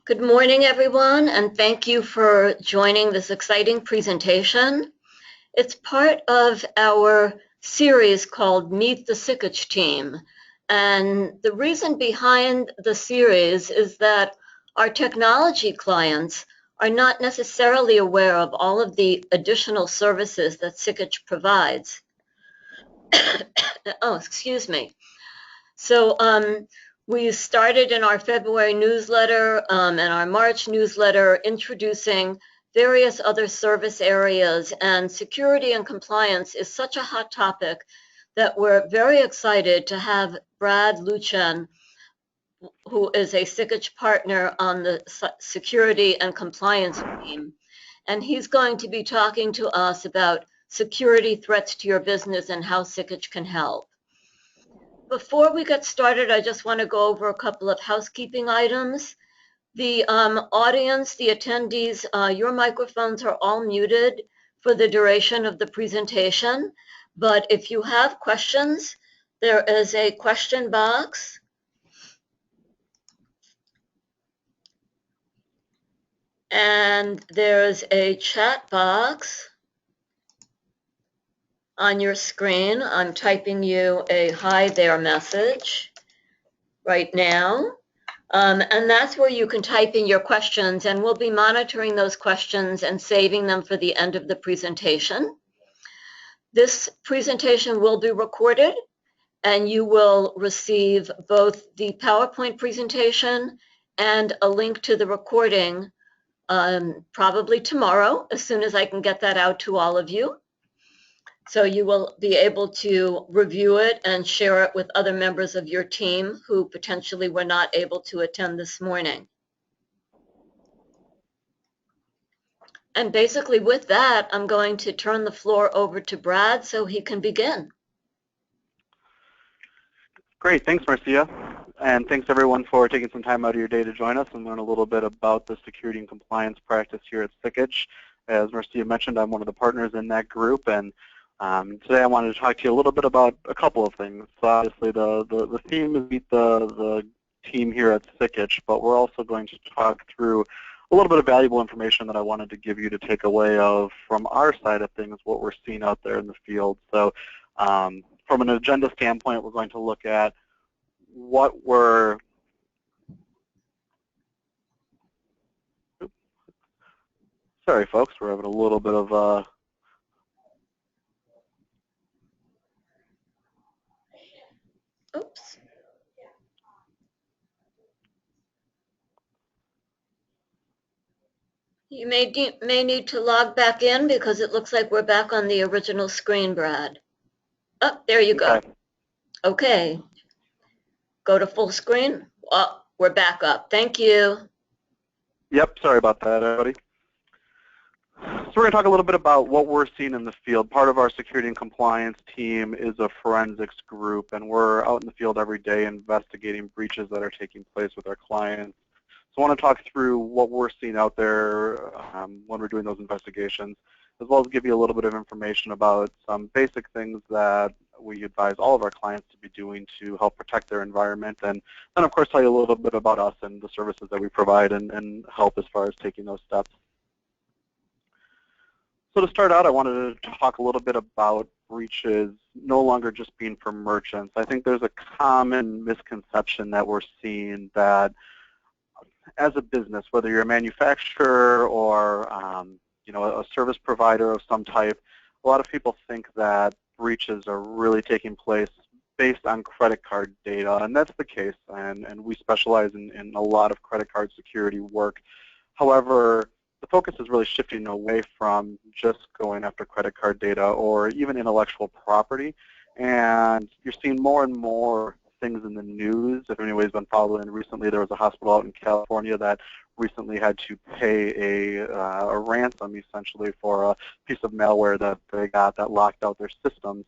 Good morning, everyone, and thank you for joining this exciting presentation. It's part of our series called Meet the Sikich Team. And the reason behind the series is that our technology clients are not necessarily aware of all of the additional services that Sikich provides. Oh, excuse me. So we started in our February newsletter and our March newsletter introducing various other service areas, and security and compliance is such a hot topic that we're very excited to have Brad Luchen, who is a Sikich partner on the security and compliance team. And he's going to be talking to us about security threats to your business and how Sikich can help. Before we get started, I just want to go over a couple of housekeeping items. The audience, the attendees, your microphones are all muted for the duration of the presentation. But if you have questions, there is a question box. And there's a chat box on your screen. I'm typing you a hi there message right now. And that's where you can type in your questions, and we'll be monitoring those questions and saving them for the end of the presentation. This presentation will be recorded, and you will receive both the PowerPoint presentation and a link to the recording probably tomorrow, as soon as I can get that out to all of you. So you will be able to review it and share it with other members of your team who potentially were not able to attend this morning. And basically with that, I'm going to turn the floor over to Brad so he can begin. Great, thanks Marcia. And thanks everyone for taking some time out of your day to join us and learn a little bit about the security and compliance practice here at Sikich. As Marcia mentioned, I'm one of the partners in that group, and today I wanted to talk to you a little bit about a couple of things. So obviously the theme is Meet the team here at Sikich, but we're also going to talk through a little bit of valuable information that I wanted to give you to take away of from our side of things, what we're seeing out there in the field. So from an agenda standpoint, we're going to look at what we're sorry folks, we're having a little bit of Oops. You may need to log back in because it looks like we're back on the original screen, Brad. Oh, there you go. Okay. Go to full screen. Oh, we're back up. Thank you. Yep, sorry about that, everybody. So we're going to talk a little bit about what we're seeing in the field. Part of our security and compliance team is a forensics group, and we're out in the field every day investigating breaches that are taking place with our clients. So I want to talk through what we're seeing out there when we're doing those investigations, as well as give you a little bit of information about some basic things that we advise all of our clients to be doing to help protect their environment, and then of course tell you a little bit about us and the services that we provide and help as far as taking those steps. So to start out, I wanted to talk a little bit about breaches no longer just being for merchants. I think there's a common misconception that we're seeing that as a business, whether you're a manufacturer or you know, a service provider of some type, a lot of people think that breaches are really taking place based on credit card data, and that's the case, and we specialize in a lot of credit card security work. However, the focus is really shifting away from just going after credit card data or even intellectual property, and you're seeing more and more things in the news. If anybody's been following, recently there was a hospital out in California that recently had to pay a ransom essentially for a piece of malware that they got that locked out their systems.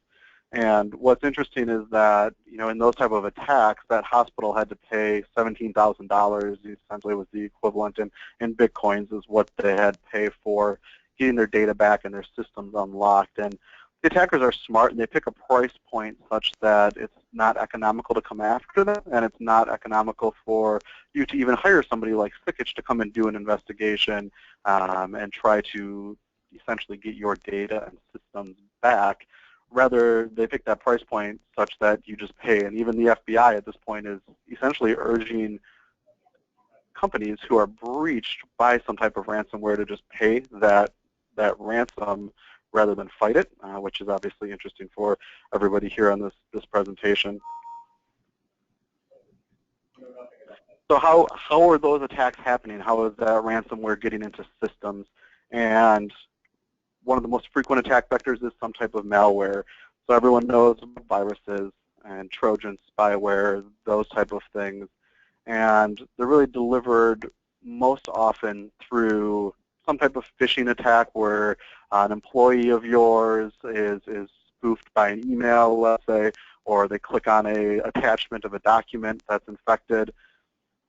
And what's interesting is that, you know, in those type of attacks, that hospital had to pay $17,000, essentially was the equivalent in Bitcoins is what they had to pay for getting their data back and their systems unlocked. And the attackers are smart, and they pick a price point such that it's not economical to come after them, and it's not economical for you to even hire somebody like Sikich to come and do an investigation and try to essentially get your data and systems back. Rather, they pick that price point such that you just pay. And even the FBI at this point is essentially urging companies who are breached by some type of ransomware to just pay that ransom rather than fight it, which is obviously interesting for everybody here on this presentation. So how are those attacks happening? How is that ransomware getting into systems? And one of the most frequent attack vectors is some type of malware. So everyone knows about viruses and Trojan spyware, those type of things. And they're really delivered most often through some type of phishing attack where an employee of yours is spoofed by an email, let's say, or they click on a attachment of a document that's infected.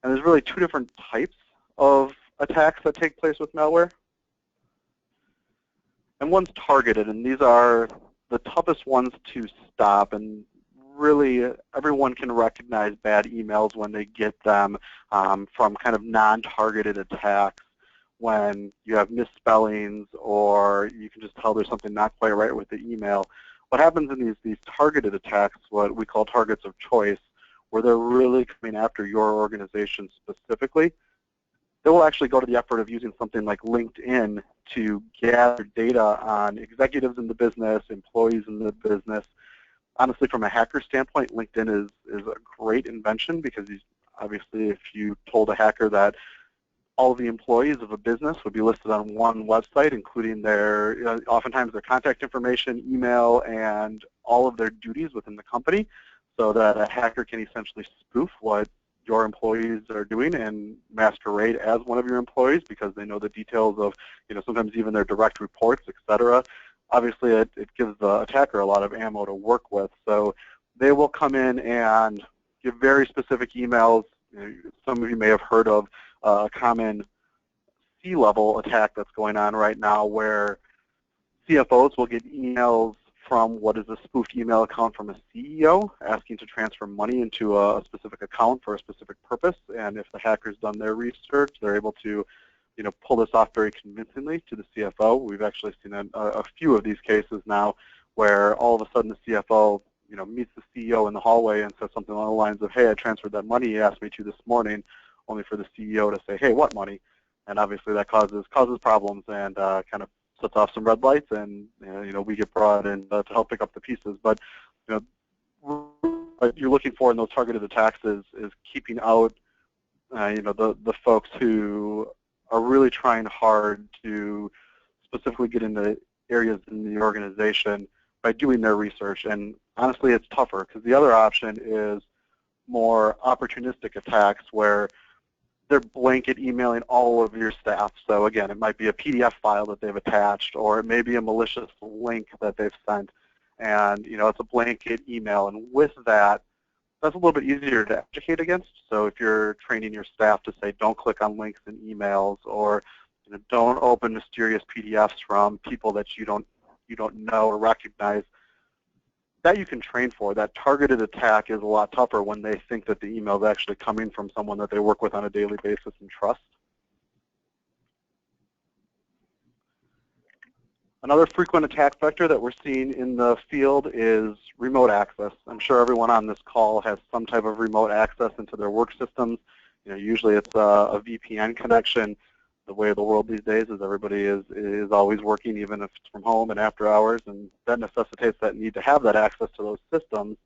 And there's really two different types of attacks that take place with malware. And one's targeted, and these are the toughest ones to stop. And really, everyone can recognize bad emails when they get them from kind of non-targeted attacks, when you have misspellings or you can just tell there's something not quite right with the email. What happens in these targeted attacks, what we call targets of choice, where they're really coming after your organization specifically, they will actually go to the effort of using something like LinkedIn to gather data on executives in the business, employees in the business. Honestly, from a hacker standpoint, LinkedIn is a great invention because obviously if you told a hacker that all of the employees of a business would be listed on one website, including their, oftentimes their contact information, email, and all of their duties within the company, so that a hacker can essentially spoof what your employees are doing and masquerade as one of your employees because they know the details of, sometimes even their direct reports, etc. Obviously, it gives the attacker a lot of ammo to work with. So they will come in and give very specific emails. Some of you may have heard of a common C-level attack that's going on right now where CFOs will get emails from what is a spoofed email account from a CEO asking to transfer money into a specific account for a specific purpose. And if the hacker's done their research, they're able to pull this off very convincingly to the CFO. We've actually seen a few of these cases now where all of a sudden the CFO meets the CEO in the hallway and says something along the lines of, hey, I transferred that money you asked me to this morning, only for the CEO to say, hey, what money? And obviously that causes problems and kind of sets off some red lights, and we get brought in to help pick up the pieces. But what you're looking for in those targeted attacks is keeping out the folks who are really trying hard to specifically get into areas in the organization by doing their research. And honestly, it's tougher because the other option is more opportunistic attacks where they're blanket emailing all of your staff. So again, it might be a PDF file that they've attached, or it may be a malicious link that they've sent. And it's a blanket email. And with that, that's a little bit easier to educate against. So if you're training your staff to say, don't click on links in emails, or don't open mysterious PDFs from people that you don't know or recognize, that you can train for. That targeted attack is a lot tougher when they think that the email is actually coming from someone that they work with on a daily basis and trust. Another frequent attack vector that we're seeing in the field is remote access. I'm sure everyone on this call has some type of remote access into their work systems. Usually it's a VPN connection. The way of the world these days is everybody is always working, even if it's from home and after hours, and that necessitates that need to have that access to those systems.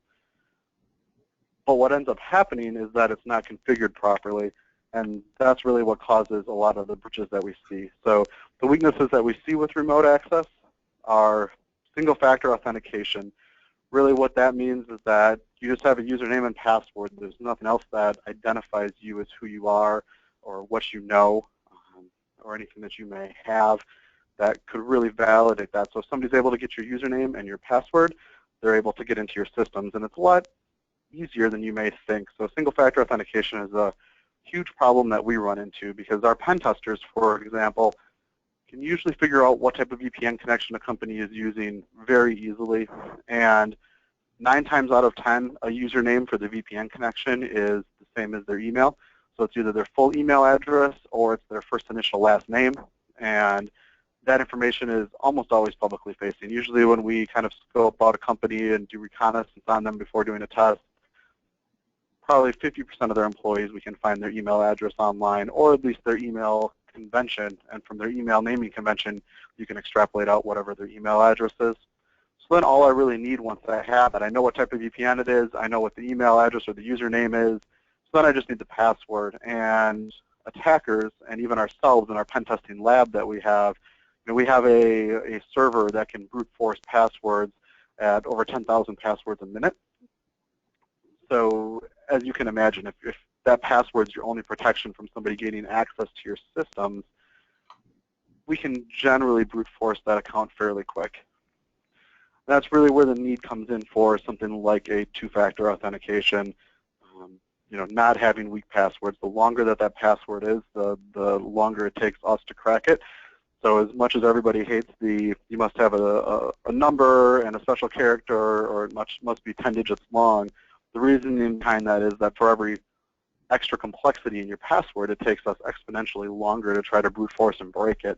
But what ends up happening is that it's not configured properly, and that's really what causes a lot of the breaches that we see. So the weaknesses that we see with remote access are single-factor authentication. Really what that means is that you just have a username and password. There's nothing else that identifies you as who you are or what you know, or anything that you may have that could really validate that. So if somebody's able to get your username and your password, they're able to get into your systems, and it's a lot easier than you may think. So single-factor authentication is a huge problem that we run into because our pen testers, for example, can usually figure out what type of VPN connection a company is using very easily. And 9 times out of 10, a username for the VPN connection is the same as their email. So it's either their full email address or it's their first initial last name. And that information is almost always publicly facing. Usually when we kind of scope out a company and do reconnaissance on them before doing a test, probably 50% of their employees, we can find their email address online, or at least their email convention. And from their email naming convention, you can extrapolate out whatever their email address is. So then all I really need once I have it, I know what type of VPN it is, I know what the email address or the username is, so then I just need the password. And attackers, and even ourselves in our pen testing lab that we have, we have a server that can brute force passwords at over 10,000 passwords a minute. So as you can imagine, if that password is your only protection from somebody gaining access to your systems, we can generally brute force that account fairly quick. That's really where the need comes in for something like a two-factor authentication. Not having weak passwords. The longer that password is, the longer it takes us to crack it. So as much as everybody hates you must have a number and a special character, or it must be 10 digits long, the reasoning behind that is that for every extra complexity in your password, it takes us exponentially longer to try to brute force and break it.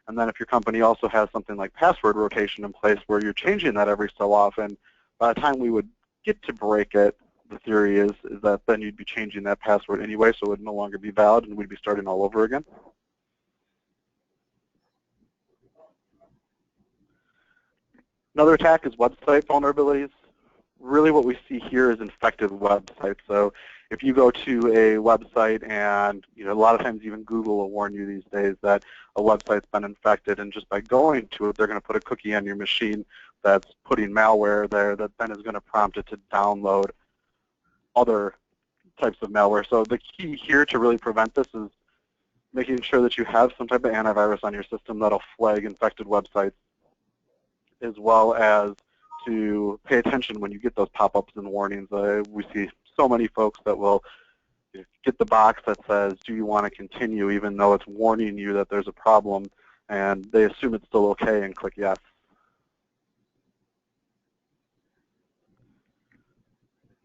And then if your company also has something like password rotation in place where you're changing that every so often, by the time we would get to break it, the theory is that then you'd be changing that password anyway, so it would no longer be valid and we'd be starting all over again. Another attack is website vulnerabilities. Really what we see here is infected websites. So if you go to a website, and a lot of times even Google will warn you these days that a website's been infected, and just by going to it, they're going to put a cookie on your machine that's putting malware there that then is going to prompt it to download other types of malware. So the key here to really prevent this is making sure that you have some type of antivirus on your system that'll flag infected websites, as well as to pay attention when you get those pop-ups and warnings. We see so many folks that will get the box that says, do you want to continue, even though it's warning you that there's a problem, and they assume it's still okay and click yes.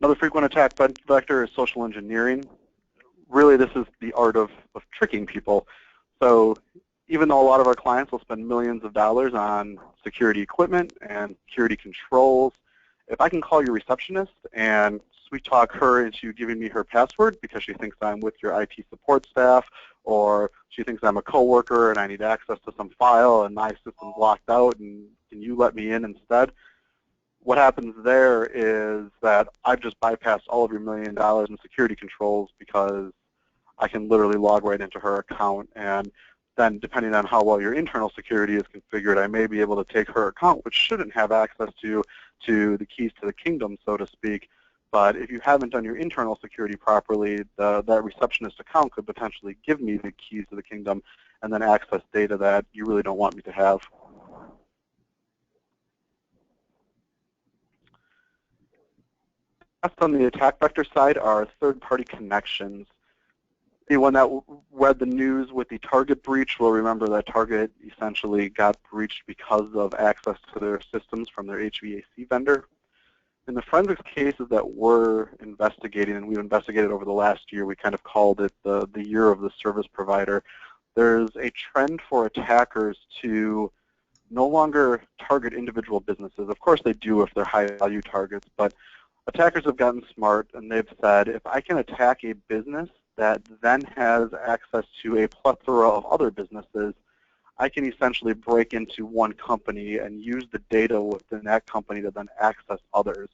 Another frequent attack vector is social engineering. Really, this is the art of tricking people. So even though a lot of our clients will spend millions of dollars on security equipment and security controls, if I can call your receptionist and sweet talk her into giving me her password because she thinks I'm with your IT support staff, or she thinks I'm a coworker and I need access to some file and my system's locked out and can you let me in instead? What happens there is that I've just bypassed all of your $1 million in security controls because I can literally log right into her account, and then depending on how well your internal security is configured, I may be able to take her account, which shouldn't have access to the keys to the kingdom, so to speak. But if you haven't done your internal security properly, that receptionist account could potentially give me the keys to the kingdom and then access data that you really don't want me to have. Next on the attack vector side are third-party connections. Anyone that read the news with the Target breach will remember that Target essentially got breached because of access to their systems from their HVAC vendor. In the forensics cases that we're investigating, and we've investigated over the last year, we kind of called it the year of the service provider, there's a trend for attackers to no longer target individual businesses. Of course they do if they're high-value targets, but attackers have gotten smart and they've said, if I can attack a business that then has access to a plethora of other businesses, I can essentially break into one company and use the data within that company to then access others.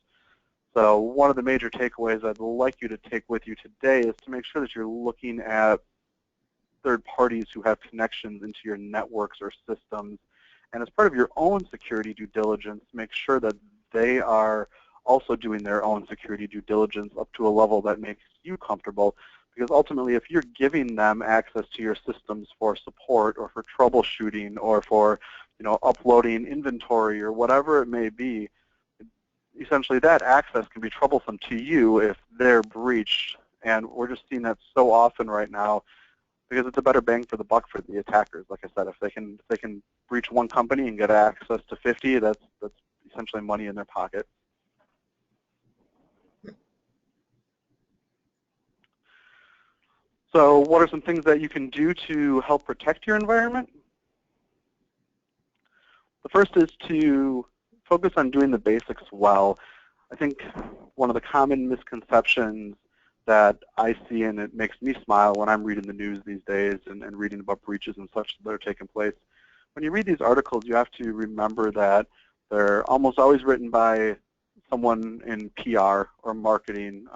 So one of the major takeaways I'd like you to take with you today is to make sure that you're looking at third parties who have connections into your networks or systems. And as part of your own security due diligence, make sure that they are also doing their own security due diligence up to a level that makes you comfortable. Because ultimately, if you're giving them access to your systems for support or for troubleshooting or for uploading inventory or whatever it may be, essentially that access can be troublesome to you if they're breached. And we're just seeing that so often right now. because it's a better bang for the buck for the attackers. Like I said, if they can breach one company and get access to 50, that's essentially money in their pocket. So what are some things that you can do to help protect your environment? The first is to focus on doing the basics well. I think one of the common misconceptions that I see, and it makes me smile when I'm reading the news these days and reading about breaches and such that are taking place. When you read these articles, you have to remember that they're almost always written by someone in PR or marketing,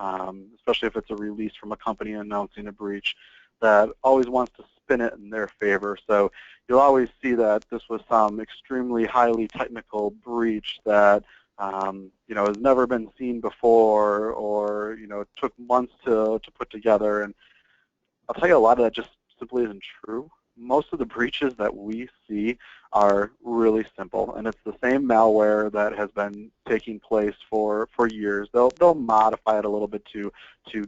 especially if it's a release from a company announcing a breach, that always wants to spin it in their favor. So you'll always see that this was some extremely highly technical breach that has never been seen before, or took months to put together. And I'll tell you, a lot of that just simply isn't true. Most of the breaches that we see are really simple, and it's the same malware that has been taking place for years. They'll modify it a little bit to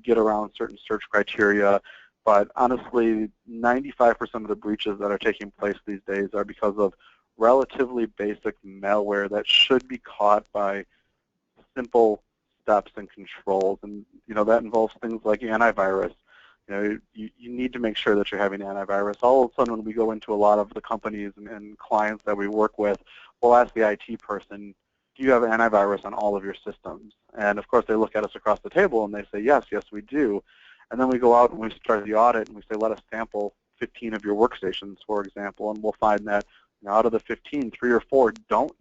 get around certain search criteria, but honestly, 95% of the breaches that are taking place these days are because of relatively basic malware that should be caught by simple steps and controls. And that involves things like antivirus. You need to make sure that you're having antivirus. All of a sudden, when we go into a lot of the companies and clients that we work with, we'll ask the IT person, do you have antivirus on all of your systems? And of course, they look at us across the table and they say, yes, we do. And then we go out and we start the audit and we say, let us sample 15 of your workstations, for example, and we'll find that out of the 15, 3 or 4 don't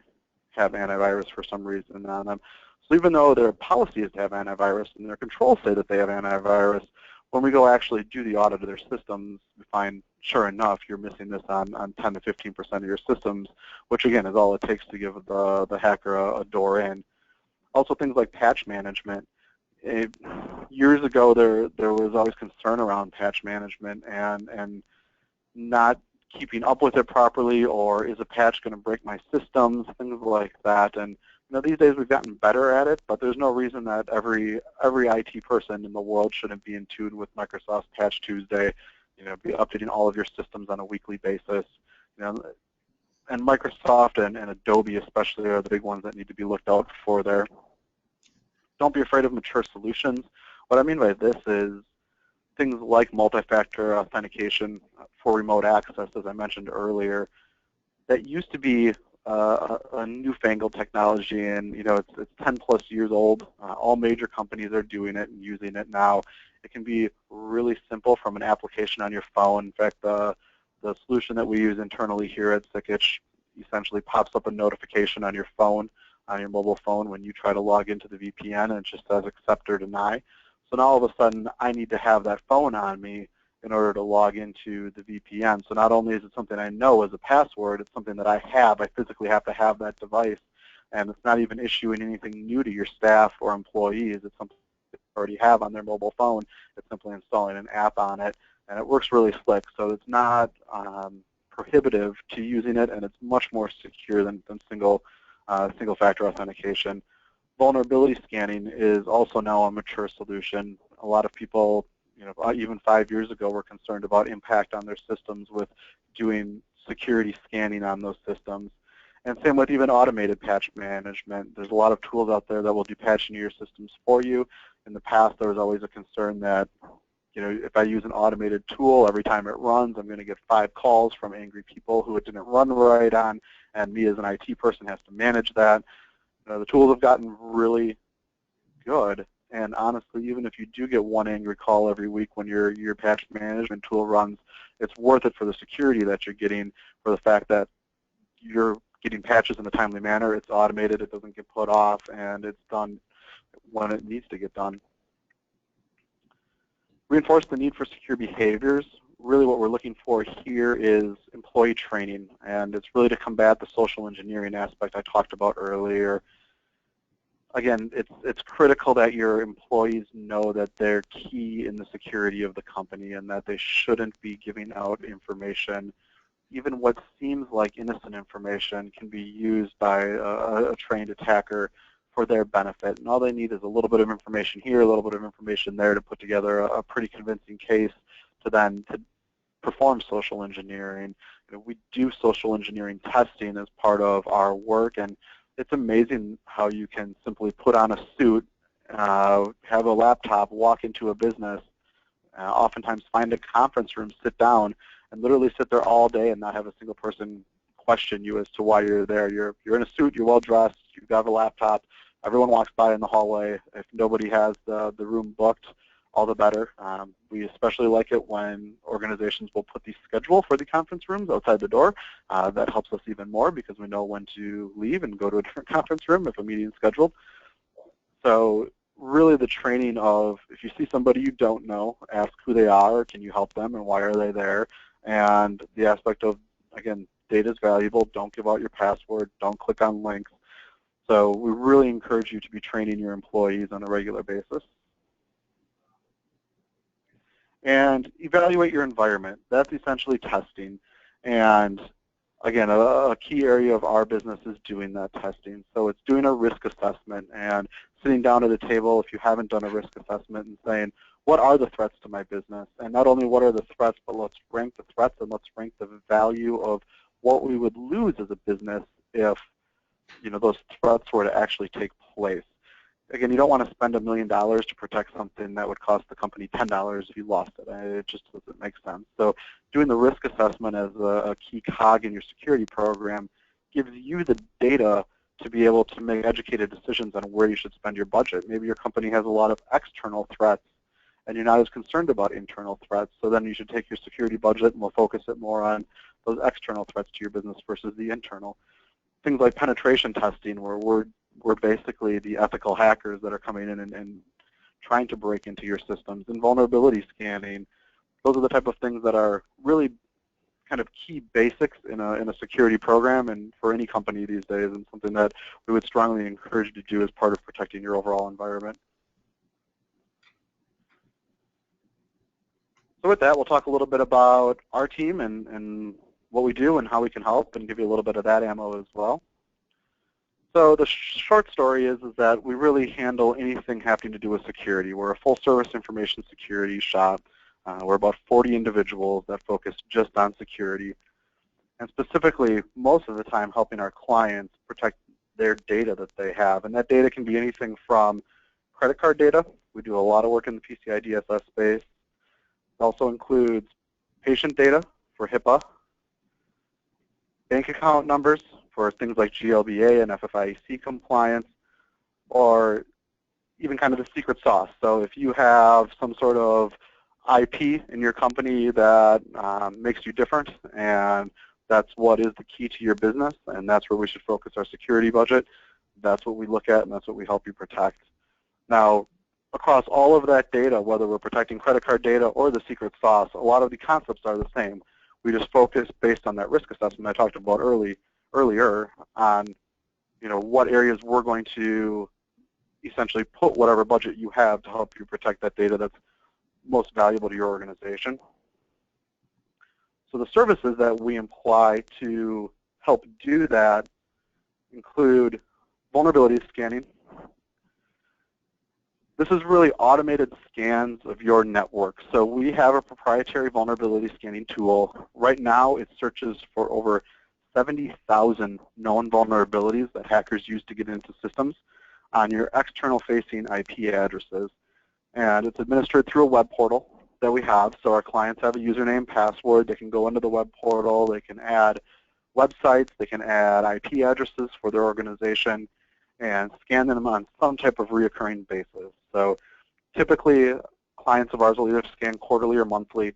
have antivirus for some reason on them. So even though their policy is to have antivirus and their controls say that they have antivirus, when we go actually do the audit of their systems, we find, sure enough, you're missing this on 10 to 15% of your systems, which again is all it takes to give the hacker a door in. Also things like patch management. Years ago, there was always concern around patch management and not keeping up with it properly, or is a patch going to break my systems, things like that. And these days we've gotten better at it, but there's no reason that every IT person in the world shouldn't be in tune with Microsoft's Patch Tuesday, be updating all of your systems on a weekly basis. And Microsoft and Adobe especially are the big ones that need to be looked out for there. Don't be afraid of mature solutions. What I mean by this is things like multi-factor authentication for remote access, as I mentioned earlier, that used to be a newfangled technology, and it's 10 plus years old. All major companies are doing it and using it now. It can be really simple from an application on your phone. In fact, the solution that we use internally here at Sikich essentially pops up a notification on your phone, on your mobile phone, when you try to log into the VPN, and it just says accept or deny. So now all of a sudden I need to have that phone on me in order to log into the VPN. So not only is it something I know as a password, it's something that I have. I physically have to have that device. And it's not even issuing anything new to your staff or employees. It's something they already have on their mobile phone. It's simply installing an app on it. And it works really slick. So it's not prohibitive to using it, and it's much more secure than single-factor authentication. Vulnerability scanning is also now a mature solution. A lot of people, even 5 years ago, were concerned about impact on their systems with doing security scanning on those systems. And same with even automated patch management. There's a lot of tools out there that will do patching to your systems for you. In the past, there was always a concern that, if I use an automated tool, every time it runs, I'm going to get 5 calls from angry people who it didn't run right on, and me as an IT person has to manage that. The tools have gotten really good, and honestly, even if you do get 1 angry call every week when your patch management tool runs, it's worth it for the security that you're getting, for the fact that you're getting patches in a timely manner, it's automated, it doesn't get put off, and it's done when it needs to get done. Reinforce the need for secure behaviors. Really what we're looking for here is employee training, and it's really to combat the social engineering aspect I talked about earlier. Again, it's critical that your employees know that they're key in the security of the company and that they shouldn't be giving out information. Even what seems like innocent information can be used by a trained attacker for their benefit. And all they need is a little bit of information here, a little bit of information there to put together a pretty convincing case to then perform social engineering. We do social engineering testing as part of our work, and it's amazing how you can simply put on a suit, have a laptop, walk into a business, oftentimes find a conference room, sit down, and literally sit there all day and not have a single person question you as to why you're there. You're in a suit, you're well dressed, you've got a laptop, everyone walks by in the hallway. If nobody has the room booked, all the better. We especially like it when organizations will put the schedule for the conference rooms outside the door. That helps us even more because we know when to leave and go to a different conference room if a meeting is scheduled. So really the training of, if you see somebody you don't know, ask who they are, can you help them, and why are they there? And the aspect of, again, data is valuable, don't give out your password, don't click on links. So we really encourage you to be training your employees on a regular basis. And evaluate your environment. That's essentially testing. And again, a key area of our business is doing that testing. So it's doing a risk assessment and sitting down at a table if you haven't done a risk assessment and saying, what are the threats to my business? And not only what are the threats, but let's rank the threats and let's rank the value of what we would lose as a business if those threats were to actually take place. Again, you don't want to spend $1 million to protect something that would cost the company $10 if you lost it. It just doesn't make sense. So doing the risk assessment as a key cog in your security program gives you the data to be able to make educated decisions on where you should spend your budget. Maybe your company has a lot of external threats and you're not as concerned about internal threats, so then you should take your security budget and we'll focus it more on those external threats to your business versus the internal. Things like penetration testing, where we're basically the ethical hackers that are coming in and trying to break into your systems, and vulnerability scanning. Those are the type of things that are really kind of key basics in a security program and for any company these days, and something that we would strongly encourage you to do as part of protecting your overall environment. So with that, we'll talk a little bit about our team and what we do and how we can help, and give you a little bit of that ammo as well. So the short story is that we really handle anything having to do with security. We're a full-service information security shop. We're about 40 individuals that focus just on security, and specifically, most of the time, helping our clients protect their data that they have. And that data can be anything from credit card data. We do a lot of work in the PCI DSS space. It also includes patient data for HIPAA, bank account numbers for things like GLBA and FFIEC compliance, or even kind of the secret sauce. So if you have some sort of IP in your company that makes you different, and that's what is the key to your business, and that's where we should focus our security budget, that's what we look at, and that's what we help you protect. Now, across all of that data, whether we're protecting credit card data or the secret sauce, a lot of the concepts are the same. We just focus based on that risk assessment I talked about earlier on, what areas we're going to essentially put whatever budget you have to help you protect that data that's most valuable to your organization. So the services that we employ to help do that include vulnerability scanning. This is really automated scans of your network. So we have a proprietary vulnerability scanning tool. Right now, it searches for over 70,000 known vulnerabilities that hackers use to get into systems on your external-facing IP addresses. And it's administered through a web portal that we have. So our clients have a username, password. They can go into the web portal. They can add websites. They can add IP addresses for their organization and scan them on some type of reoccurring basis. So typically, clients of ours will either scan quarterly or monthly.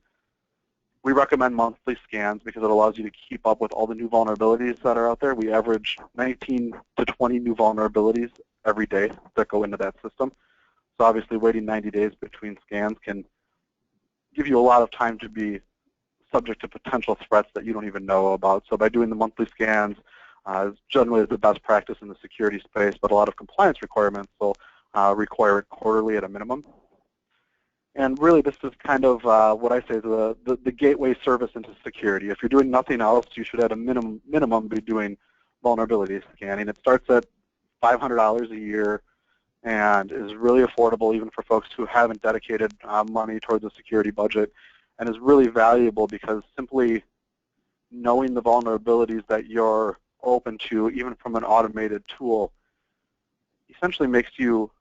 We recommend monthly scans because it allows you to keep up with all the new vulnerabilities that are out there. We average 19 to 20 new vulnerabilities every day that go into that system. So obviously, waiting 90 days between scans can give you a lot of time to be subject to potential threats that you don't even know about. So by doing the monthly scans, is generally the best practice in the security space, but a lot of compliance requirements will require it quarterly at a minimum. And really, this is kind of what I say is the gateway service into security. If you're doing nothing else, you should at a minimum be doing vulnerability scanning. It starts at $500 a year and is really affordable even for folks who haven't dedicated money towards a security budget. and is really valuable because simply knowing the vulnerabilities that you're open to, even from an automated tool, essentially makes you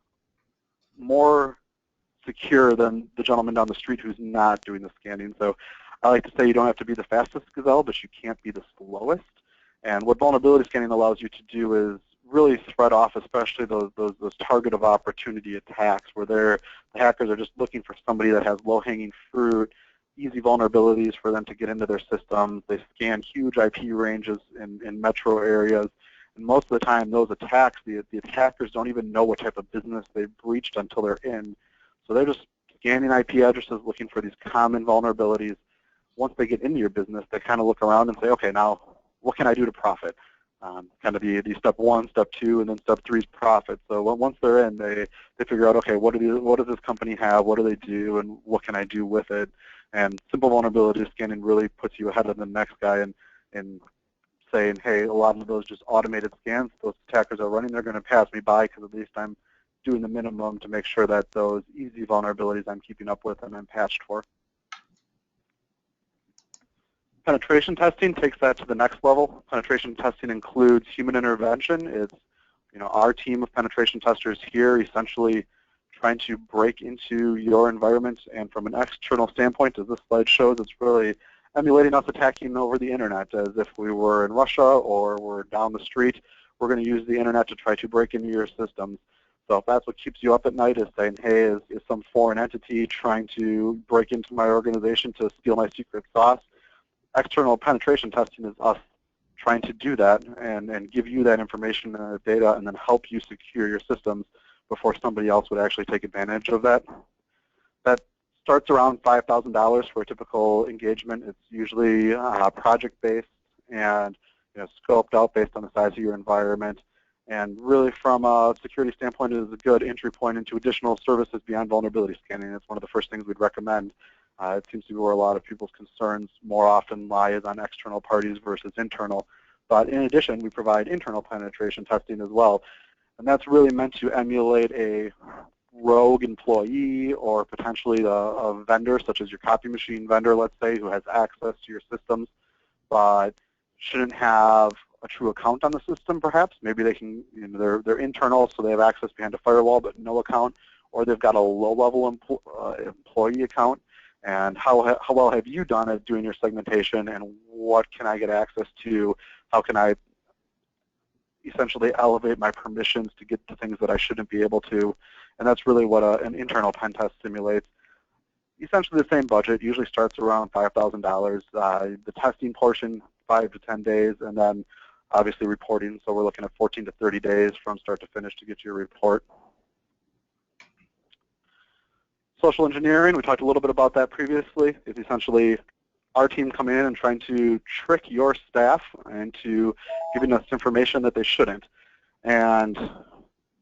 more secure than the gentleman down the street who's not doing the scanning. So I like to say you don't have to be the fastest gazelle, but you can't be the slowest. And what vulnerability scanning allows you to do is really thread off, especially those target of opportunity attacks, where the hackers are just looking for somebody that has low-hanging fruit, easy vulnerabilities for them to get into their systems. They scan huge IP ranges in metro areas. And most of the time, those attacks, the attackers don't even know what type of business they've breached until they're in. So they're just scanning IP addresses, looking for these common vulnerabilities. Once they get into your business, they kind of look around and say, okay, now what can I do to profit? Kind of the step 1, step 2, and then step 3 is profit. So once they're in, they figure out, okay, what does this company have? What do they do? And what can I do with it? And simple vulnerability scanning really puts you ahead of the next guy in saying, hey, a lot of those just automated scans those attackers are running, they're going to pass me by because at least I'm doing the minimum to make sure that those easy vulnerabilities I'm keeping up with and I'm patched for. Penetration testing takes that to the next level. Penetration testing includes human intervention. It's our team of penetration testers here essentially trying to break into your environment, and from an external standpoint, as this slide shows, it's really emulating us attacking over the internet as if we were in Russia or we're down the street. We're going to use the internet to try to break into your systems. So if that's what keeps you up at night, is saying, hey, is some foreign entity trying to break into my organization to steal my secret sauce? External penetration testing is us trying to do that and give you that information and data and then help you secure your systems before somebody else would actually take advantage of that. That starts around $5,000 for a typical engagement. It's usually project-based and scoped out based on the size of your environment. And really from a security standpoint, it is a good entry point into additional services beyond vulnerability scanning. It's one of the first things we'd recommend. It seems to be where a lot of people's concerns more often lie is on external parties versus internal. But in addition, we provide internal penetration testing as well. And that's really meant to emulate a rogue employee or potentially a vendor, such as your copy machine vendor, let's say, who has access to your systems, but shouldn't have a true account on the system, perhaps. Maybe they can, they're internal, so they have access behind a firewall, but no account, or they've got a low-level employee account. And how well have you done at doing your segmentation, and what can I get access to? How can I essentially elevate my permissions to get to things that I shouldn't be able to? And that's really what an internal pen test simulates. Essentially the same budget, usually starts around $5,000. The testing portion, 5 to 10 days, and then obviously reporting. So we're looking at 14 to 30 days from start to finish to get your report. Social engineering, we talked a little bit about that previously. It's essentially our team coming in and trying to trick your staff into giving us information that they shouldn't. And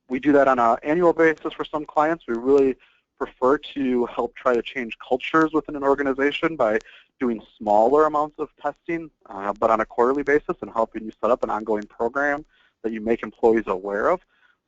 we do that on an annual basis for some clients. We really prefer to help try to change cultures within an organization by doing smaller amounts of testing, but on a quarterly basis, and helping you set up an ongoing program that you make employees aware of,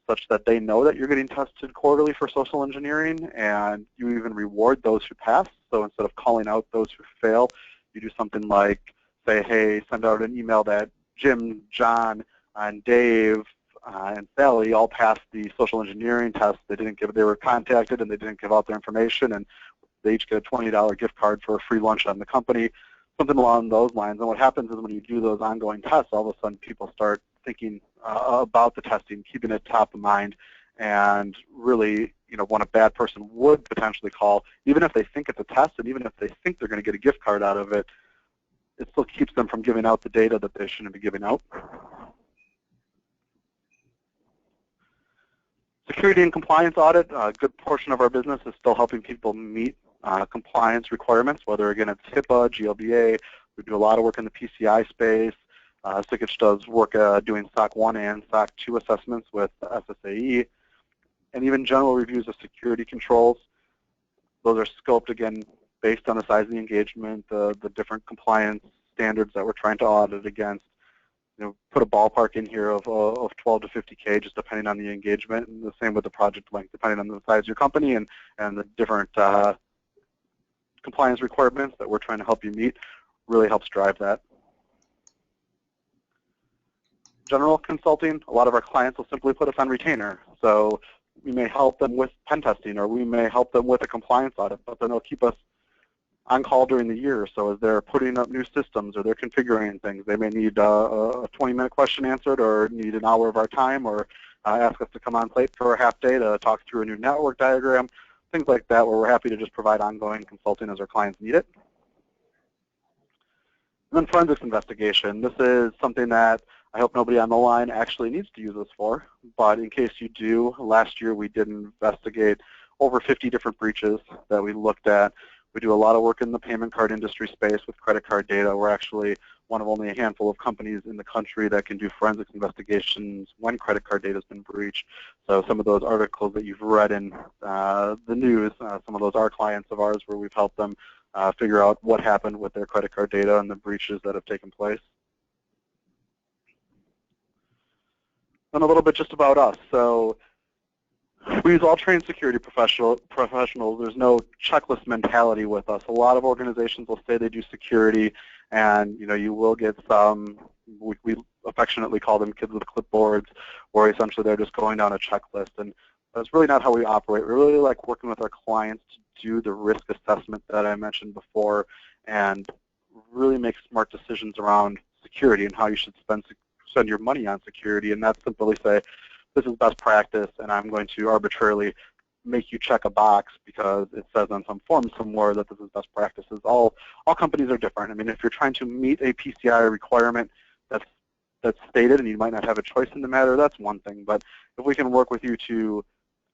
such that they know that you're getting tested quarterly for social engineering, and you even reward those who pass. So instead of calling out those who fail, you do something like say, hey, send out an email that Jim, John, and Dave, and Sally all passed the social engineering test. They were contacted and they didn't give out their information, and they each get a $20 gift card for a free lunch on the company, something along those lines. And what happens is when you do those ongoing tests, all of a sudden people start thinking about the testing, keeping it top of mind, and really, when a bad person would potentially call, even if they think it's a test and even if they think they're going to get a gift card out of it, it still keeps them from giving out the data that they shouldn't be giving out. Security and compliance audit, a good portion of our business is still helping people meet compliance requirements, whether, again, it's HIPAA, GLBA. We do a lot of work in the PCI space. Sikich does work doing SOC 1 and SOC 2 assessments with SSAE, and even general reviews of security controls. Those are scoped, again, based on the size of the engagement, the different compliance standards that we're trying to audit against. Put a ballpark in here of 12 to 50K, just depending on the engagement, and the same with the project length, depending on the size of your company and the different compliance requirements that we're trying to help you meet really helps drive that. General consulting, a lot of our clients will simply put us on retainer. So we may help them with pen testing, or we may help them with a compliance audit, but then they'll keep us on call during the year. So as they're putting up new systems or they're configuring things, they may need a 20-minute question answered, or need an hour of our time, or ask us to come on site for a half day to talk through a new network diagram, things like that, where we're happy to just provide ongoing consulting as our clients need it. And then forensics investigation. This is something that I hope nobody on the line actually needs to use this for, but in case you do, last year we did investigate over 50 different breaches that we looked at. We do a lot of work in the payment card industry space with credit card data. We're actually one of only a handful of companies in the country that can do forensics investigations when credit card data has been breached. So some of those articles that you've read in the news, some of those are clients of ours where we've helped them figure out what happened with their credit card data and the breaches that have taken place. And a little bit just about us. So we use all trained security professionals. There's no checklist mentality with us. A lot of organizations will say they do security, and you will get some, we affectionately call them kids with clipboards, where essentially they're just going down a checklist. And that's really not how we operate. We really like working with our clients to do the risk assessment that I mentioned before, and really make smart decisions around security and how you should spend your money on security, and not simply say, this is best practice, and I'm going to arbitrarily make you check a box because it says on some form somewhere that this is best practices. All companies are different. I mean, if you're trying to meet a PCI requirement that's stated and you might not have a choice in the matter, that's one thing. But if we can work with you to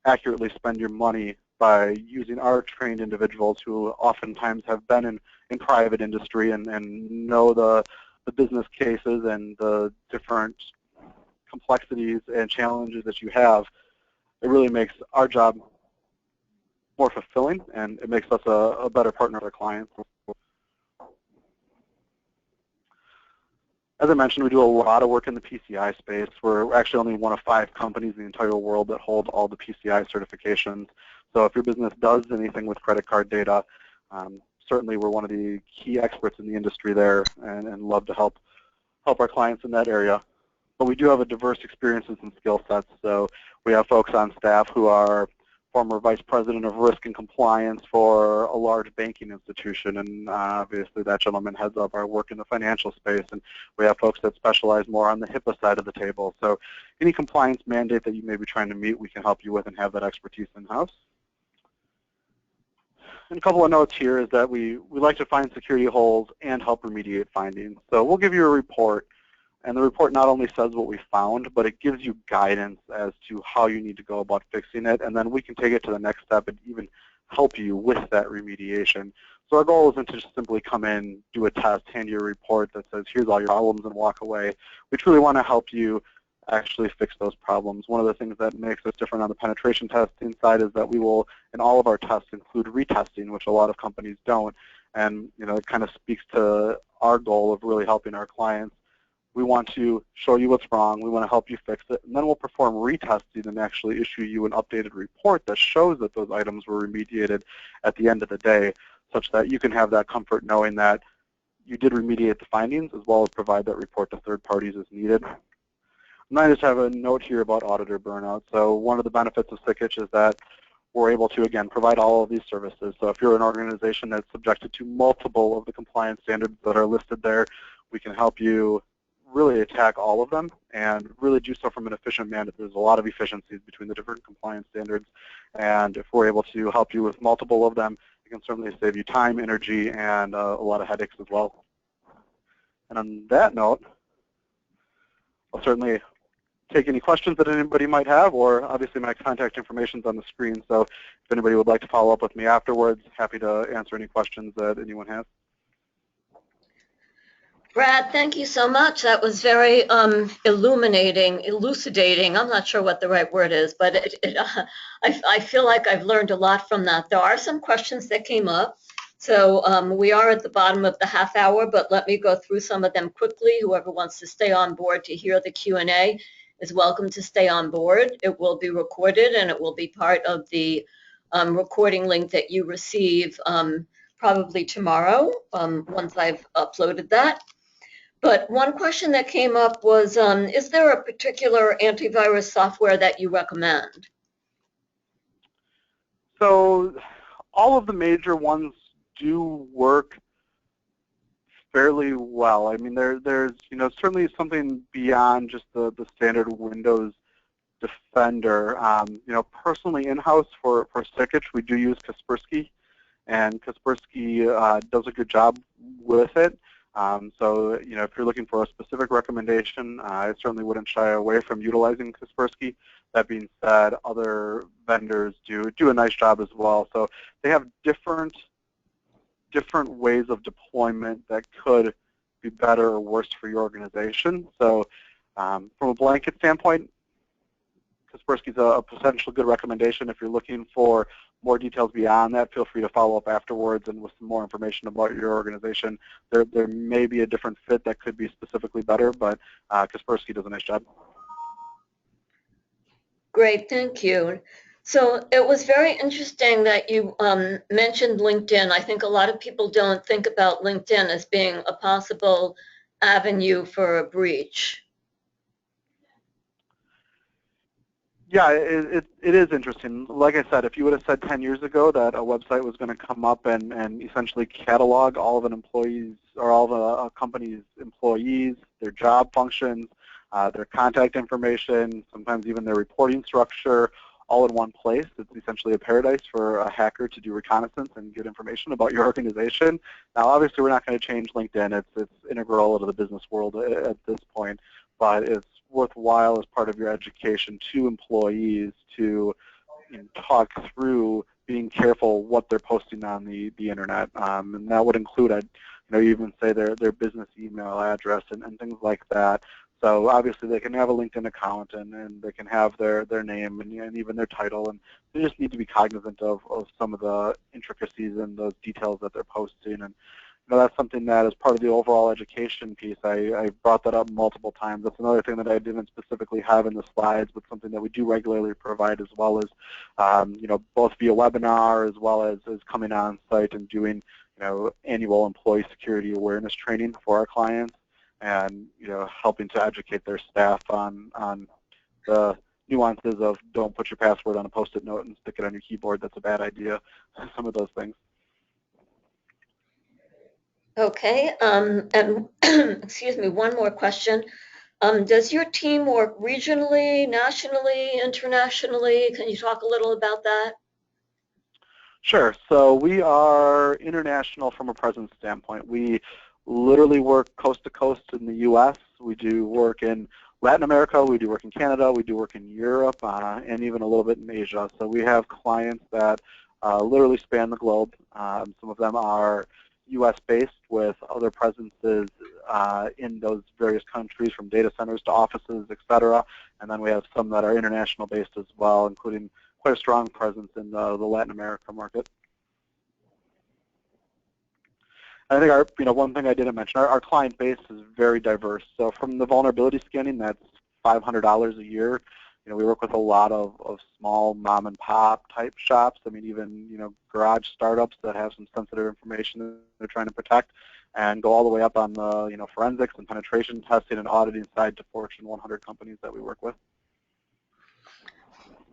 accurately spend your money by using our trained individuals who oftentimes have been in private industry and know the business cases and the different complexities and challenges that you have, it really makes our job more fulfilling, and it makes us a better partner with our clients. As I mentioned, we do a lot of work in the PCI space. We're actually only one of 5 companies in the entire world that hold all the PCI certifications. So if your business does anything with credit card data, certainly we're one of the key experts in the industry there, and love to help our clients in that area. But we do have a diverse experiences and skill sets. So we have folks on staff who are former vice president of risk and compliance for a large banking institution, and obviously that gentleman heads up our work in the financial space. And we have folks that specialize more on the HIPAA side of the table. So any compliance mandate that you may be trying to meet, we can help you with and have that expertise in-house. And a couple of notes here is that we like to find security holes and help remediate findings. So we'll give you a report, and the report not only says what we found, but it gives you guidance as to how you need to go about fixing it, and then we can take it to the next step and even help you with that remediation. So our goal isn't to just simply come in, do a test, hand you a report that says, here's all your problems, and walk away. We truly want to help you actually fix those problems. One of the things that makes us different on the penetration testing side is that we will, in all of our tests, include retesting, which a lot of companies don't. And it kind of speaks to our goal of really helping our clients. We want to show you what's wrong, we want to help you fix it, and then we'll perform retesting and actually issue you an updated report that shows that those items were remediated at the end of the day, such that you can have that comfort knowing that you did remediate the findings, as well as provide that report to third parties as needed. And I just have a note here about auditor burnout. So one of the benefits of Sikich is that we're able to, again, provide all of these services. So if you're an organization that's subjected to multiple of the compliance standards that are listed there, we can help you really attack all of them and really do so from an efficient manner. There's a lot of efficiencies between the different compliance standards, and if we're able to help you with multiple of them, it can certainly save you time, energy, and a lot of headaches as well. And on that note, I'll certainly take any questions that anybody might have, or obviously my contact information is on the screen, so if anybody would like to follow up with me afterwards, happy to answer any questions that anyone has. Brad, thank you so much. That was very illuminating, elucidating. I'm not sure what the right word is, but I feel like I've learned a lot from that. There are some questions that came up. So we are at the bottom of the half hour, but let me go through some of them quickly. Whoever wants to stay on board to hear the Q&A is welcome to stay on board. It will be recorded, and it will be part of the recording link that you receive probably tomorrow, once I've uploaded that. But one question that came up was, is there a particular antivirus software that you recommend? So all of the major ones do work fairly well. I mean, there's certainly something beyond just the standard Windows Defender. Personally in-house for Sikich, we do use Kaspersky, and Kaspersky does a good job with it. So, if you're looking for a specific recommendation, I certainly wouldn't shy away from utilizing Kaspersky. That being said, other vendors do a nice job as well. So they have different ways of deployment that could be better or worse for your organization. So from a blanket standpoint, Kaspersky is a potential good recommendation. If you're looking for more details beyond that, feel free to follow up afterwards and with some more information about your organization. There may be a different fit that could be specifically better, but Kaspersky does a nice job. Great, thank you. So it was very interesting that you mentioned LinkedIn. I think a lot of people don't think about LinkedIn as being a possible avenue for a breach. Yeah, it is interesting. Like I said, if you would have said 10 years ago that a website was going to come up and essentially catalog all of an employee's or all of a company's employees, their job functions, their contact information, sometimes even their reporting structure, all in one place, it's essentially a paradise for a hacker to do reconnaissance and get information about your organization. Now, obviously, we're not going to change LinkedIn. It's integral to the business world at this point, but it's worthwhile as part of your education to employees to talk through being careful what they're posting on the internet, and that would include, even say their business email address and things like that. So obviously they can have a LinkedIn account and they can have their name and even their title, and they just need to be cognizant of some of the intricacies and those details that they're posting. And that's something that is part of the overall education piece. I brought that up multiple times. That's another thing that I didn't specifically have in the slides, but something that we do regularly provide, as well as both via webinar as well as coming on site and doing annual employee security awareness training for our clients, and helping to educate their staff on the nuances of don't put your password on a post-it note and stick it on your keyboard. That's a bad idea. Some of those things. Okay, and excuse me, one more question. Does your team work regionally, nationally, internationally? Can you talk a little about that? Sure. So we are international from a presence standpoint. We literally work coast to coast in the U.S. We do work in Latin America. We do work in Canada. We do work in Europe, and even a little bit in Asia. So we have clients that literally span the globe. Some of them are U.S.-based with other presences in those various countries, from data centers to offices, et cetera. And then we have some that are international-based as well, including quite a strong presence in the Latin America market. I think one thing I didn't mention, our client base is very diverse. So from the vulnerability scanning, that's $500 a year. We work with a lot of small mom and pop type shops. I mean, even garage startups that have some sensitive information that they're trying to protect, and go all the way up on the forensics and penetration testing and auditing side to Fortune 100 companies that we work with.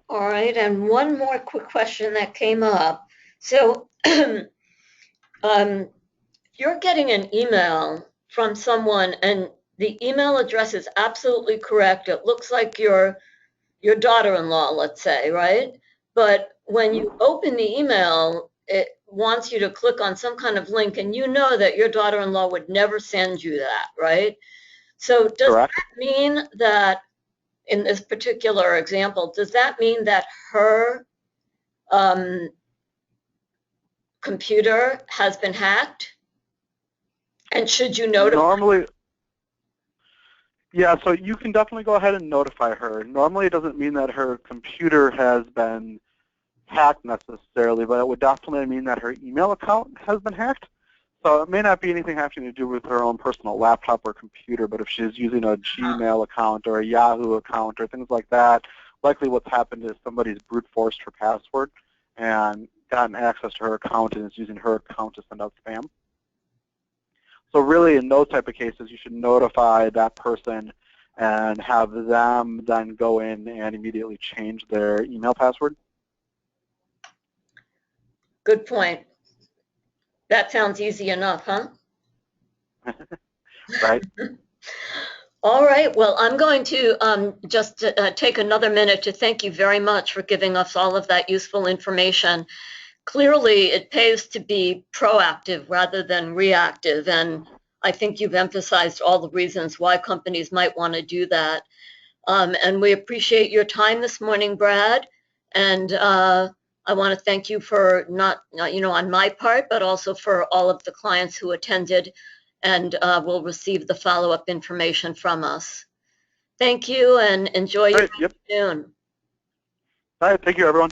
All right, and one more quick question that came up. So you're getting an email from someone and the email address is absolutely correct. It looks like your daughter-in-law, let's say, right? But when you open the email, it wants you to click on some kind of link, and you know that your daughter-in-law would never send you that, right? So does Correct. that mean that, in this particular example, does that mean that her computer has been hacked? And should you notify? Normally, yeah, so you can definitely go ahead and notify her. Normally it doesn't mean that her computer has been hacked necessarily, but it would definitely mean that her email account has been hacked. So it may not be anything having to do with her own personal laptop or computer, but if she's using a Gmail account or a Yahoo account or things like that, likely what's happened is somebody's brute forced her password, and gotten access to her account and is using her account to send out spam. So really, in those type of cases, you should notify that person and have them then go in and immediately change their email password. Good point. That sounds easy enough, huh? Right? All right. Well, I'm going to just take another minute to thank you very much for giving us all of that useful information. Clearly, it pays to be proactive rather than reactive, and I think you've emphasized all the reasons why companies might want to do that. And we appreciate your time this morning, Brad. And I want to thank you for not, on my part, but also for all of the clients who attended and will receive the follow-up information from us. Thank you and enjoy All your right, yep. afternoon. All right, thank you, everyone.